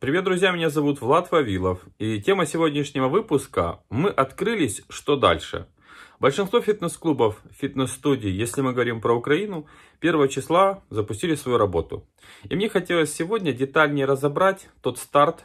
Привет, друзья, меня зовут Влад Вавилов, и тема сегодняшнего выпуска «Мы открылись, что дальше?». Большинство фитнес-клубов, фитнес-студий, если мы говорим про Украину, 1 числа запустили свою работу. И мне хотелось сегодня детальнее разобрать тот старт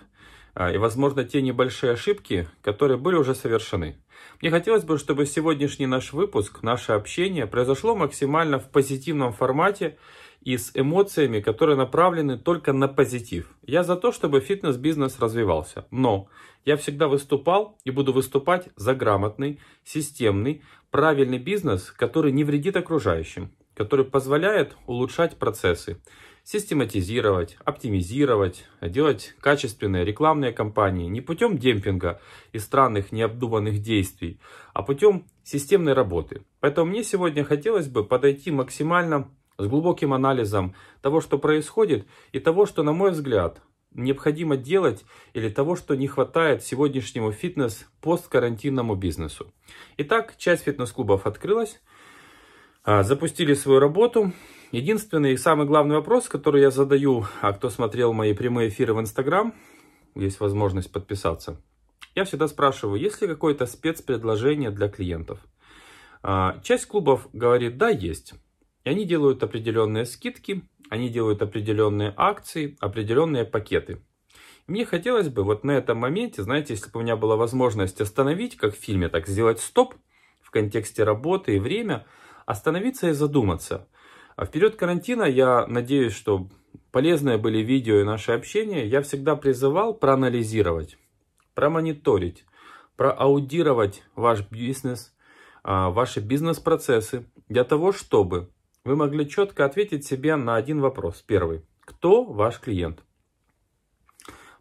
и, возможно, те небольшие ошибки, которые были уже совершены. Мне хотелось бы, чтобы сегодняшний наш выпуск, наше общение произошло максимально в позитивном формате и с эмоциями, которые направлены только на позитив. Я за то, чтобы фитнес-бизнес развивался, но я всегда выступал и буду выступать за грамотный, системный, правильный бизнес, который не вредит окружающим, который позволяет улучшать процессы, систематизировать, оптимизировать, делать качественные рекламные кампании не путем демпинга и странных необдуманных действий, а путем системной работы. Поэтому мне сегодня хотелось бы подойти максимально с глубоким анализом того, что происходит, и того, что, на мой взгляд, необходимо делать, или того, что не хватает сегодняшнему фитнес-посткарантинному бизнесу. Итак, часть фитнес-клубов открылась, запустили свою работу. Единственный и самый главный вопрос, который я задаю, кто смотрел мои прямые эфиры в Instagram, есть возможность подписаться. Я всегда спрашиваю, есть ли какое-то спецпредложение для клиентов. Часть клубов говорит, да, есть. И они делают определенные скидки, они делают определенные акции, определенные пакеты. И мне хотелось бы вот на этом моменте, знаете, если бы у меня была возможность остановить, как в фильме, так сделать стоп в контексте работы и время, остановиться и задуматься. А в период карантина я надеюсь, что полезные были видео и наше общение. Я всегда призывал проанализировать, промониторить, проаудировать ваш бизнес, ваши бизнес-процессы для того, чтобы вы могли четко ответить себе на один вопрос. Первый. Кто ваш клиент?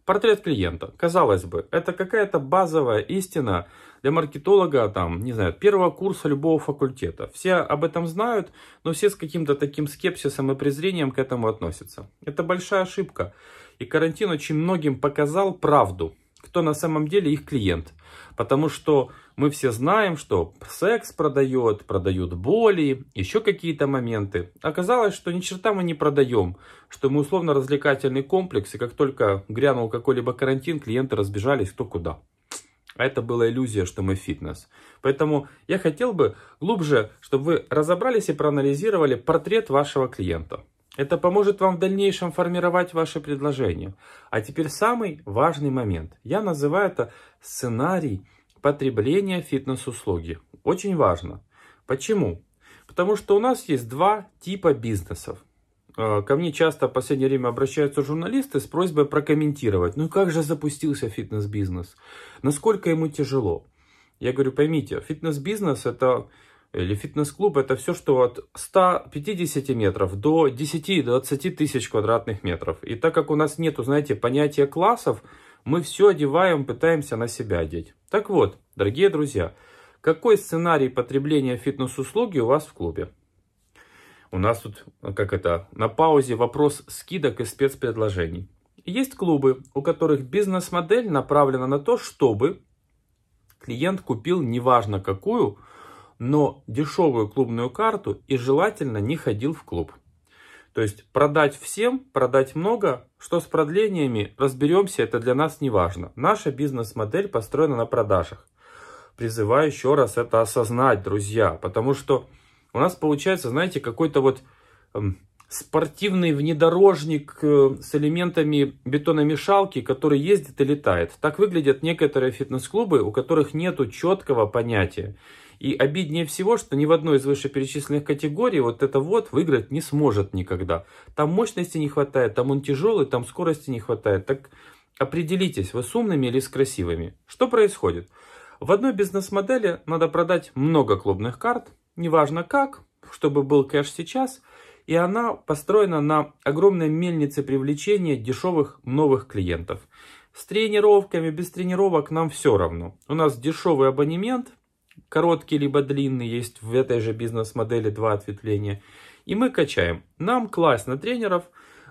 Портрет клиента. Казалось бы, это какая-то базовая истина для маркетолога, там, не знаю, первого курса любого факультета. Все об этом знают, но все с каким-то таким скепсисом и презрением к этому относятся. Это большая ошибка. И карантин очень многим показал правду, кто на самом деле их клиент. Потому что мы все знаем, что секс продают боли, еще какие-то моменты. Оказалось, что ни черта мы не продаем, что мы условно-развлекательный комплекс, и как только грянул какой-либо карантин, клиенты разбежались кто куда. А это была иллюзия, что мы фитнес. Поэтому я хотел бы глубже, чтобы вы разобрались и проанализировали портрет вашего клиента. Это поможет вам в дальнейшем формировать ваши предложения. А теперь самый важный момент. Я называю это сценарий потребления фитнес-услуги. Очень важно. Почему? Потому что у нас есть два типа бизнесов. Ко мне часто в последнее время обращаются журналисты с просьбой прокомментировать. Ну как же запустился фитнес-бизнес? Насколько ему тяжело? Я говорю, поймите, фитнес-бизнес это... или фитнес-клуб это все, что от 150 метров до 10-20 тысяч квадратных метров. И так как у нас нету, знаете, понятия классов, мы все одеваем, пытаемся на себя одеть. Так вот, дорогие друзья, какой сценарий потребления фитнес-услуги у вас в клубе? У нас тут, на паузе вопрос скидок и спецпредложений. Есть клубы, у которых бизнес-модель направлена на то, чтобы клиент купил неважно какую, но дешевую клубную карту и желательно не ходил в клуб. То есть продать всем, продать много, что с продлениями, разберемся, это для нас не важно. Наша бизнес-модель построена на продажах. Призываю еще раз это осознать, друзья, потому что у нас получается, знаете, какой-то вот спортивный внедорожник с элементами бетономешалки, который ездит и летает. Так выглядят некоторые фитнес-клубы, у которых нету четкого понятия. И обиднее всего, что ни в одной из вышеперечисленных категорий вот это вот выиграть не сможет никогда. Там мощности не хватает, там он тяжелый, там скорости не хватает. Так определитесь, вы с умными или с красивыми. Что происходит? В одной бизнес-модели надо продать много клубных карт, неважно как, чтобы был кэш сейчас. И она построена на огромной мельнице привлечения дешевых новых клиентов. С тренировками, без тренировок нам все равно. У нас дешевый абонемент, короткий либо длинный, есть в этой же бизнес-модели два ответвления. И мы качаем. Нам класть на тренеров,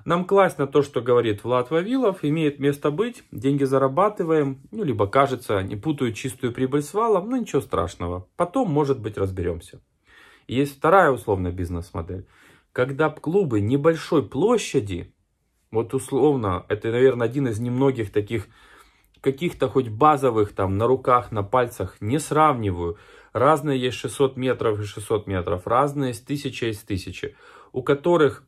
нам класть на то, что говорит Влад Вавилов, имеет место быть, деньги зарабатываем, либо кажется, не путаю чистую прибыль с валом, но ничего страшного. Потом, может быть, разберемся. Есть вторая условная бизнес-модель. Когда клубы небольшой площади, Вот условно, это, наверное, один из немногих таких каких-то хоть базовых там на руках, на пальцах, не сравниваю. Разные есть 600 метров и 600 метров, разные есть 1000 и 1000, у которых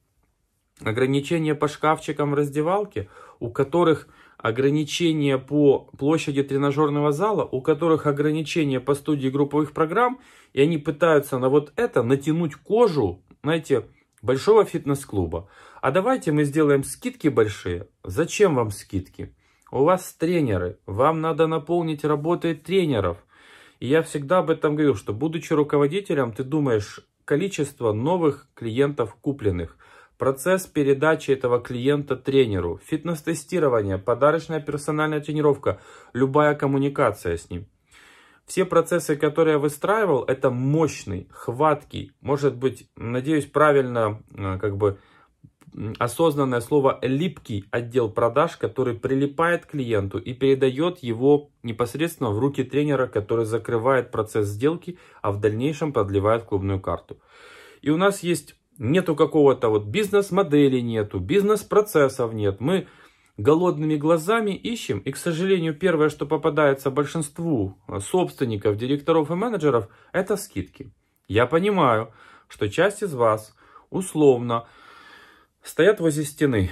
ограничения по шкафчикам в раздевалке, у которых ограничения по площади тренажерного зала, у которых ограничения по студии групповых программ, и они пытаются на вот это натянуть кожу, знаете, большого фитнес-клуба. А давайте мы сделаем скидки большие. Зачем вам скидки? У вас тренеры, вам надо наполнить работой тренеров. И я всегда об этом говорил, что будучи руководителем, ты думаешь количество новых клиентов купленных, процесс передачи этого клиента тренеру, фитнес-тестирование, подарочная персональная тренировка, любая коммуникация с ним. Все процессы, которые я выстраивал, это мощный, хваткий, может быть, надеюсь, правильно, осознанное слово липкий отдел продаж, который прилипает к клиенту и передает его непосредственно в руки тренера, который закрывает процесс сделки, а в дальнейшем продлевает клубную карту. И у нас нету какого-то вот бизнес-модели, нету бизнес-процессов, нет. Мы голодными глазами ищем, и, к сожалению, первое, что попадается большинству собственников, директоров и менеджеров, это скидки. Я понимаю, что часть из вас условно стоят возле стены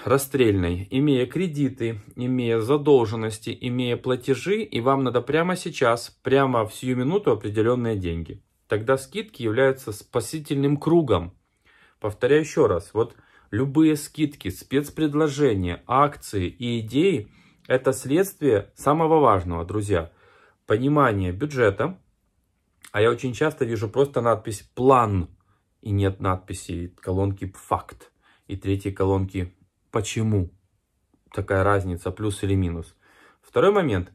расстрельной, имея кредиты, имея задолженности, имея платежи, и вам надо прямо сейчас, прямо в сию минуту определенные деньги. Тогда скидки являются спасительным кругом. Повторяю еще раз, вот любые скидки, спецпредложения, акции и идеи – это следствие самого важного, друзья, понимания бюджета. А я очень часто вижу просто надпись «План», и нет надписи колонки «Факт». И третьей колонки «Почему?». Такая разница, плюс или минус. Второй момент.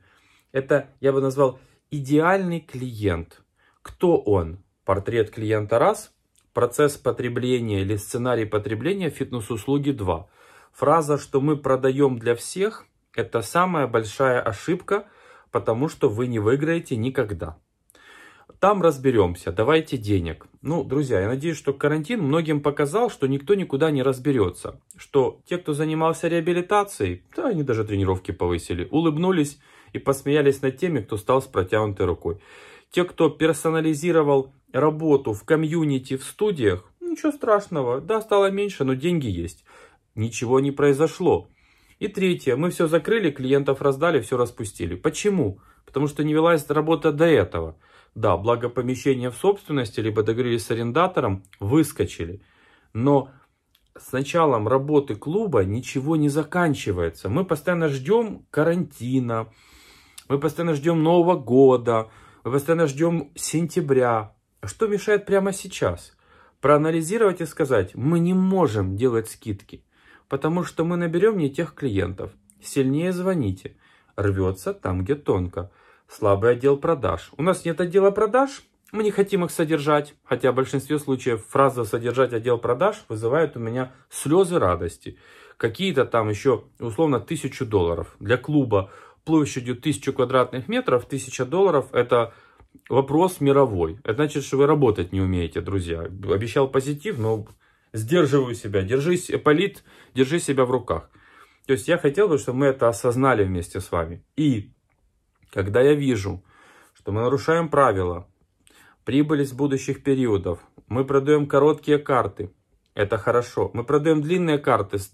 Это, я бы назвал, идеальный клиент. Кто он? Портрет клиента раз. Процесс потребления или сценарий потребления фитнес-услуги 2. Фраза, что мы продаем для всех, это самая большая ошибка, потому что вы не выиграете никогда. Там разберемся, давайте денег. Ну, друзья, я надеюсь, что карантин многим показал, что никто никуда не разберется. Что те, кто занимался реабилитацией, да, они даже тренировки повысили, улыбнулись и посмеялись над теми, кто стал с протянутой рукой. Те, кто персонализировал работу в комьюнити, в студиях, ничего страшного, да, стало меньше, но деньги есть. Ничего не произошло. И третье, мы все закрыли, клиентов раздали, все распустили. Почему? Потому что не велась работа до этого. Да, благо помещения в собственности, либо договорились с арендатором, выскочили. Но с началом работы клуба ничего не заканчивается. Мы постоянно ждем карантина, мы постоянно ждем Нового года, мы постоянно ждем сентября. А что мешает прямо сейчас? Проанализировать и сказать, мы не можем делать скидки, потому что мы наберем не тех клиентов. Сильнее звоните. Рвется там, где тонко. Слабый отдел продаж. У нас нет отдела продаж, мы не хотим их содержать. Хотя в большинстве случаев фраза «содержать отдел продаж» вызывает у меня слезы радости. Какие-то там еще условно $1000. Для клуба площадью 1000 квадратных метров $1000 это вопрос мировой. Это значит, что вы работать не умеете, друзья. Обещал позитив, но сдерживаю себя. Держись, Ипполит, держи себя в руках. То есть я хотел бы, чтобы мы это осознали вместе с вами. И когда я вижу, что мы нарушаем правила, прибыль из будущих периодов, мы продаем короткие карты, это хорошо. Мы продаем длинные карты с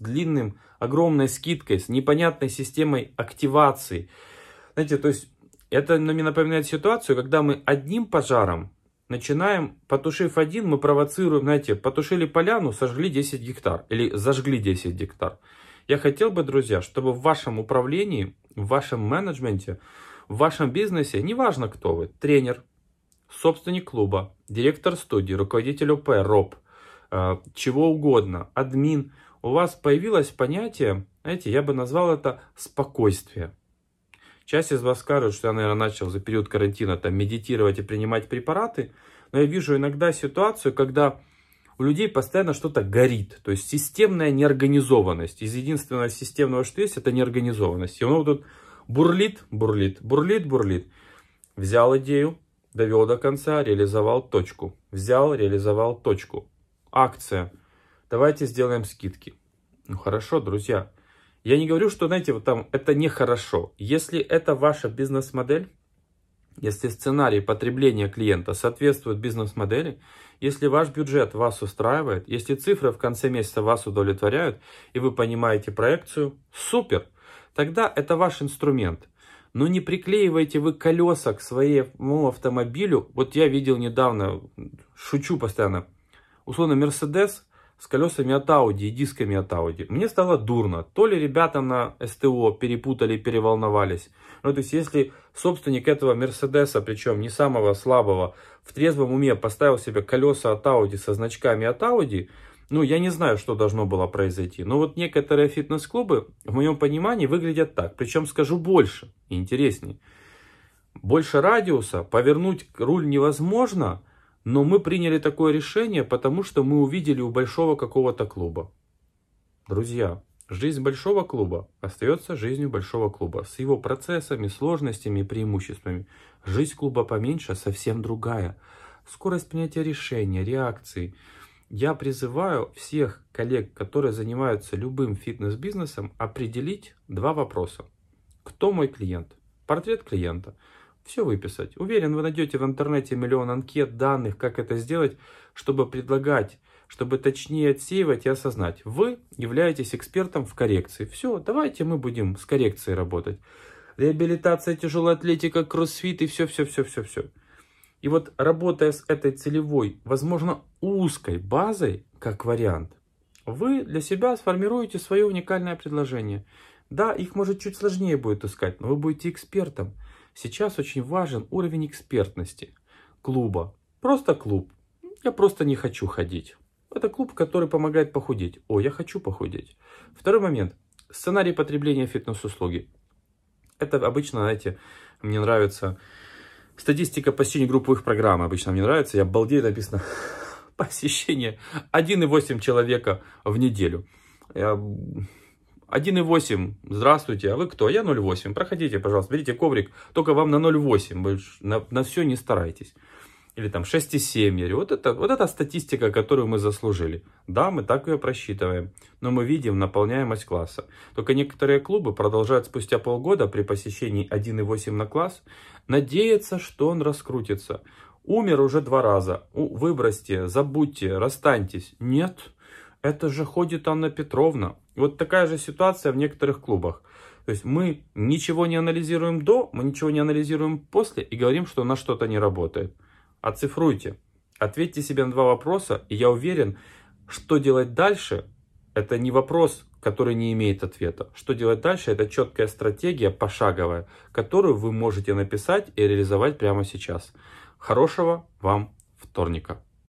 огромной скидкой, с непонятной системой активации. Знаете, то есть это мне напоминает ситуацию, когда мы одним пожаром начинаем, потушив один, мы провоцируем, знаете, потушили поляну, сожгли 10 гектар или зажгли 10 гектар. Я хотел бы, друзья, чтобы в вашем управлении, в вашем менеджменте, в вашем бизнесе, неважно кто вы, тренер, собственник клуба, директор студии, руководитель ОП, РОП, чего угодно, админ, у вас появилось понятие, знаете, я бы назвал это спокойствие. Часть из вас скажет, что я, наверное, начал за период карантина там медитировать и принимать препараты, но я вижу иногда ситуацию, когда у людей постоянно что-то горит, то есть системная неорганизованность. Из единственного системного, что есть, это неорганизованность. И оно тут бурлит. Взял идею, довел до конца, реализовал точку. Взял, реализовал точку. Акция. Давайте сделаем скидки. Ну хорошо, друзья. Я не говорю, что, знаете, вот там это нехорошо. Если это ваша бизнес-модель, если сценарий потребления клиента соответствует бизнес-модели, если ваш бюджет вас устраивает, если цифры в конце месяца вас удовлетворяют, и вы понимаете проекцию, супер! Тогда это ваш инструмент. Но не приклеивайте вы колеса к своему автомобилю. Вот я видел недавно, шучу постоянно, условно Мерседес с колесами от Audi и дисками от Audi. Мне стало дурно. То ли ребята на СТО перепутали, переволновались. Ну, то есть, если собственник этого Мерседеса, причем не самого слабого, в трезвом уме поставил себе колеса от Audi со значками от Audi, ну, я не знаю, что должно было произойти. Но вот некоторые фитнес-клубы, в моем понимании, выглядят так. Причем скажу больше и интереснее. Больше радиуса, повернуть руль невозможно. Но мы приняли такое решение, потому что мы увидели у большого какого-то клуба. Друзья, жизнь большого клуба остается жизнью большого клуба. С его процессами, сложностями и преимуществами. Жизнь клуба поменьше совсем другая. Скорость принятия решения, реакции. Я призываю всех коллег, которые занимаются любым фитнес-бизнесом, определить два вопроса. Кто мой клиент? Портрет клиента. Все выписать. Уверен, вы найдете в интернете миллион анкет, данных, как это сделать, чтобы предлагать, чтобы точнее отсеивать и осознать. Вы являетесь экспертом в коррекции. Все, давайте мы будем с коррекцией работать. Реабилитация, тяжелая атлетика, кроссфит и все. И вот работая с этой целевой, возможно, узкой базой, как вариант, вы для себя сформируете свое уникальное предложение. Да, их может чуть сложнее будет искать, но вы будете экспертом. Сейчас очень важен уровень экспертности клуба. Просто клуб. Я просто не хочу ходить. Это клуб, который помогает похудеть. О, я хочу похудеть. Второй момент. Сценарий потребления фитнес-услуги. Это обычно, знаете, мне нравится статистика посещения групповых программ. Обычно мне нравится. Я балдею, написано посещение 1,8 человека в неделю. 1,8. Здравствуйте, а вы кто? Я 0,8. Проходите, пожалуйста, берите коврик, только вам на 0,8. На все не старайтесь. Или там 6,7. Я говорю, вот это статистика, которую мы заслужили. Да, мы так ее просчитываем. Но мы видим наполняемость класса. Только некоторые клубы продолжают спустя полгода при посещении 1,8 на класс надеяться, что он раскрутится. Умер уже 2 раза. Выбросьте, забудьте, расстаньтесь. Нет. Это же ходит Анна Петровна. Вот такая же ситуация в некоторых клубах. То есть мы ничего не анализируем до, мы ничего не анализируем после и говорим, что у нас что-то не работает. Оцифруйте. Ответьте себе на 2 вопроса, и я уверен, что делать дальше, это не вопрос, который не имеет ответа. Что делать дальше, это четкая стратегия пошаговая, которую вы можете написать и реализовать прямо сейчас. Хорошего вам вторника.